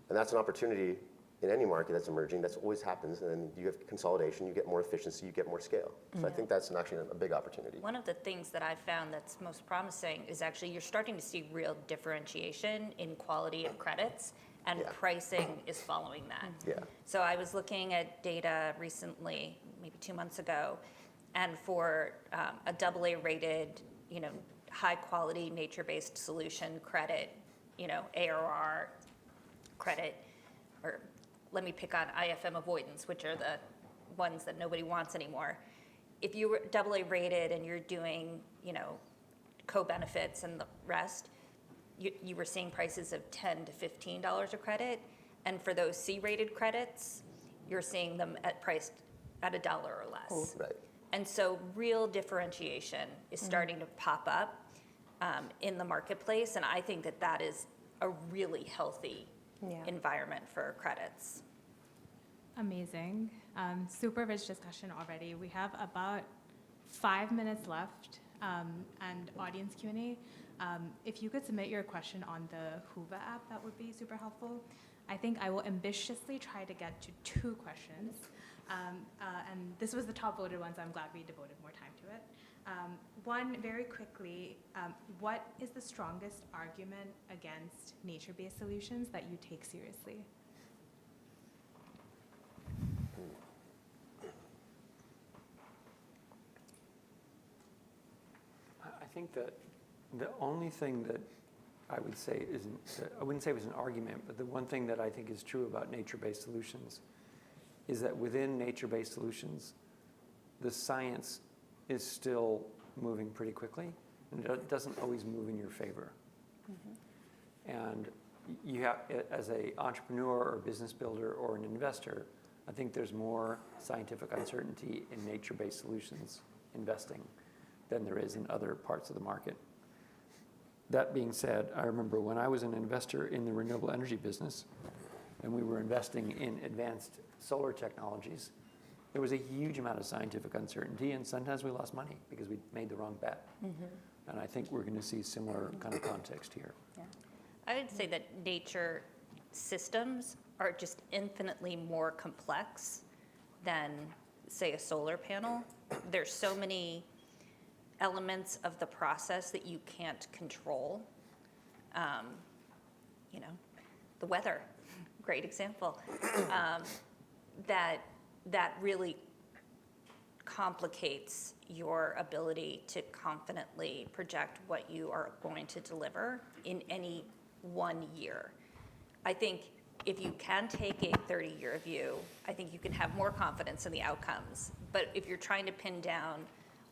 And that's an opportunity in any market that's emerging. That always happens. And then you have consolidation. You get more efficiency. You get more scale. So I think that's actually a big opportunity. One of the things that I've found that's most promising is actually you're starting to see real differentiation in quality of credits. And pricing is following that. Yeah. So I was looking at data recently, maybe 2 months ago, and for a AA rated, high quality nature-based solution credit, ARR credit, or let me pick on IFM avoidance, which are the ones that nobody wants anymore. If you were AA rated and you're doing, co-benefits and the rest, you were seeing prices of $10 to $15 a credit. And for those C-rated credits, you're seeing them priced at $1 or less. Right. And so real differentiation is starting to pop up in the marketplace, and I think that that is a really healthy environment for credits. Amazing. Super rich discussion already. We have about 5 minutes left and audience Q&A. If you could submit your question on the Whova app, that would be super helpful. I think I will ambitiously try to get to 2 questions. And this was the top voted one, so I'm glad we devoted more time to it. One, very quickly, what is the strongest argument against nature-based solutions that you take seriously? I think that the only thing that I would say isn't, I wouldn't say it was an argument, but the one thing that I think is true about nature-based solutions is that within nature-based solutions, the science is still moving pretty quickly, and it doesn't always move in your favor. And you have, as an entrepreneur or business builder or an investor, I think there's more scientific uncertainty in nature-based solutions investing than there is in other parts of the market. That being said, I remember when I was an investor in the renewable energy business, and we were investing in advanced solar technologies, there was a huge amount of scientific uncertainty, and sometimes we lost money because we made the wrong bet. And I think we're going to see similar kind of context here. I would say that nature systems are just infinitely more complex than, say, a solar panel. There's so many elements of the process that you can't control. You know, the weather, great example. That really complicates your ability to confidently project what you are going to deliver in any one year. I think if you can take a 30-year view, I think you can have more confidence in the outcomes. But if you're trying to pin down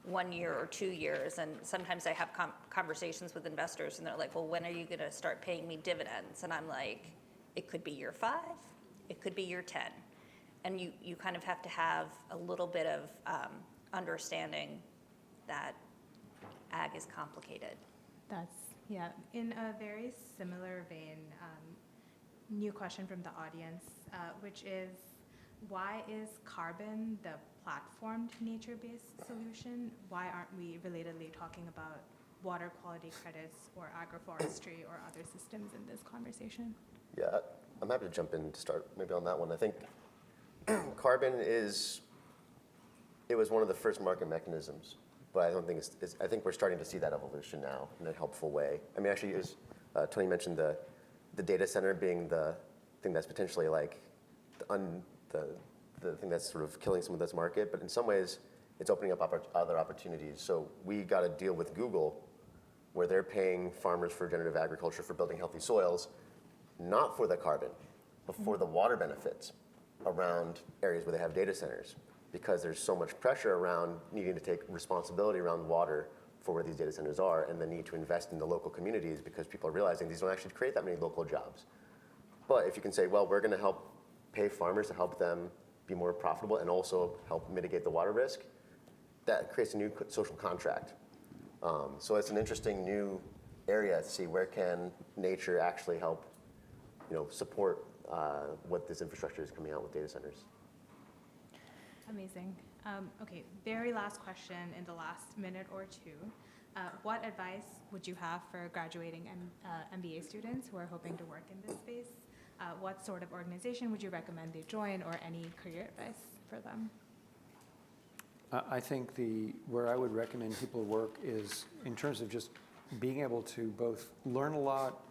1 year or 2 years, and sometimes I have conversations with investors and they're like, well, when are you gonna start paying me dividends? And I'm like, it could be year 5, it could be year 10. And you kind of have to have a little bit of understanding that ag is complicated. That's, yeah, in a very similar vein, new question from the audience, which is, why is carbon the platformed nature-based solution? Why aren't we relatedly talking about water quality credits or agroforestry or other systems in this conversation? Yeah, I'm happy to jump in to start maybe on that one. I think carbon it was one of the first market mechanisms, but I don't think I think we're starting to see that evolution now in a helpful way. I mean, actually, as Tony mentioned, the data center being the thing that's potentially like the thing that's sort of killing some of this market, but in some ways, it's opening up other opportunities. So we got a deal with Google where they're paying farmers for regenerative agriculture for building healthy soils, not for the carbon, but for the water benefits around areas where they have data centers, because there's so much pressure around needing to take responsibility around water for where these data centers are, and the need to invest in the local communities because people are realizing these don't actually create that many local jobs. But if you can say, well, we're gonna help pay farmers to help them be more profitable and also help mitigate the water risk, that creates a new social contract. So it's an interesting new area to see where can nature actually help, support what this infrastructure is coming out with data centers. Amazing. Okay, very last question in the last minute or two. What advice would you have for graduating MBA students who are hoping to work in this space? What sort of organization would you recommend they join, or any career advice for them? I think where I would recommend people work is in terms of just being able to both learn a lot,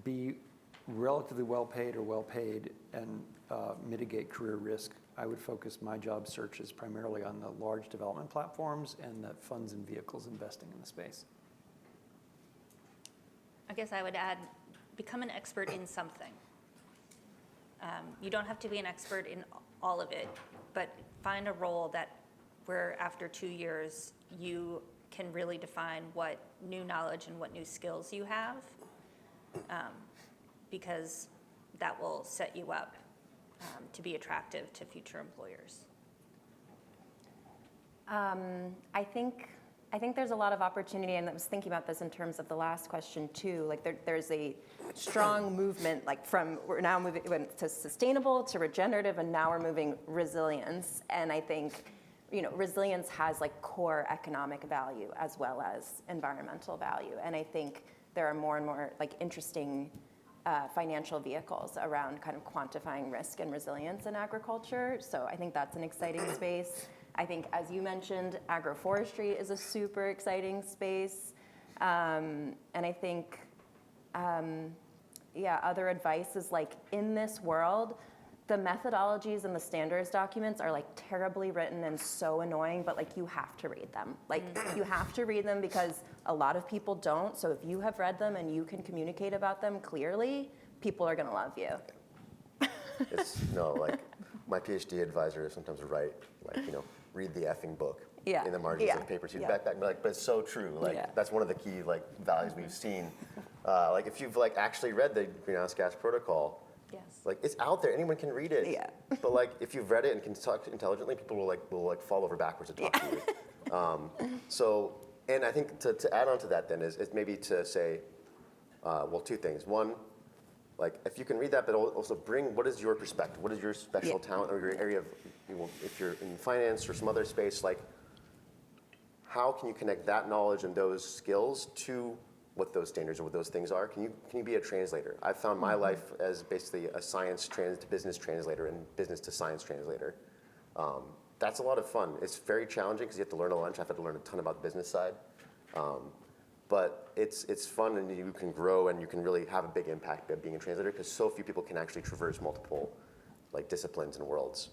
be relatively well-paid or well-paid, and mitigate career risk. I would focus my job searches primarily on the large development platforms and the funds and vehicles investing in the space. I guess I would add, become an expert in something. You don't have to be an expert in all of it, but find a role where after 2 years you can really define what new knowledge and what new skills you have, because that will set you up to be attractive to future employers? I think there's a lot of opportunity, and I was thinking about this in terms of the last question too. Like there's a strong movement, like we're now moving to sustainable, to regenerative, and now we're moving resilience. And I think, resilience has like core economic value as well as environmental value. And I think there are more and more like interesting financial vehicles around kind of quantifying risk and resilience in agriculture. So I think that's an exciting space. I think, as you mentioned, agroforestry is a super exciting space. And I think, other advice is like, in this world, the methodologies and the standards documents are like terribly written and so annoying, but like you have to read them. Like you have to read them because a lot of people don't. So if you have read them and you can communicate about them clearly, people are gonna love you. Like my PhD advisor sometimes write, like, read the effing book Yeah. in the margins Yeah. of papers. He'd Yeah. back but it's so true. Like Yeah. that's one of the key like values we've seen. Like if you've like actually read the Greenhouse Gas Protocol, Yes. like it's out there, anyone can read it. Yeah. But like if you've read it and can talk intelligently, people will fall over backwards to talk to you. And I think to add on to that then is maybe to say, two things. One, like if you can read that, but also bring what is your perspective, what is your special talent or your area of, if you're in finance or some other space, like how can you connect that knowledge and those skills to what those standards or what those things are? Can you be a translator? I've found my life as basically a science to business translator and business to science translator. That's a lot of fun. It's very challenging because you have to learn a bunch. I've had to learn a ton about the business side. But it's fun, and you can grow and you can really have a big impact by being a translator because so few people can actually traverse multiple like disciplines and worlds.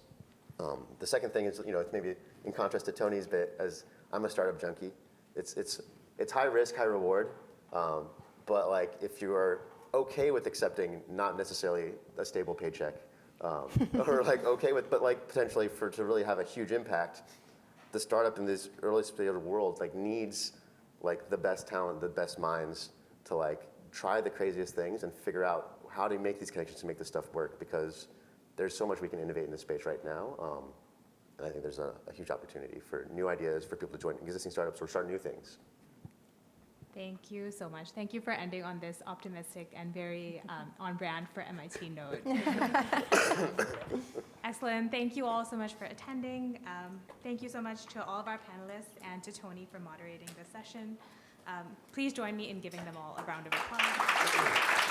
The second thing is, it's maybe in contrast to Tony's bit, as I'm a startup junkie. It's high risk, high reward, but like if you are okay with accepting not necessarily a stable paycheck, or like okay with, but like potentially to really have a huge impact, the startup in this early stage of the world like needs like the best talent, the best minds to like try the craziest things and figure out how to make these connections to make this stuff work, because there's so much we can innovate in this space right now. And I think there's a huge opportunity for new ideas, for people to join existing startups or start new things. Thank you so much. Thank you for ending on this optimistic and very on brand for MIT note. Excellent. Thank you all so much for attending. Thank you so much to all of our panelists and to Tony for moderating this session. Please join me in giving them all a round of applause.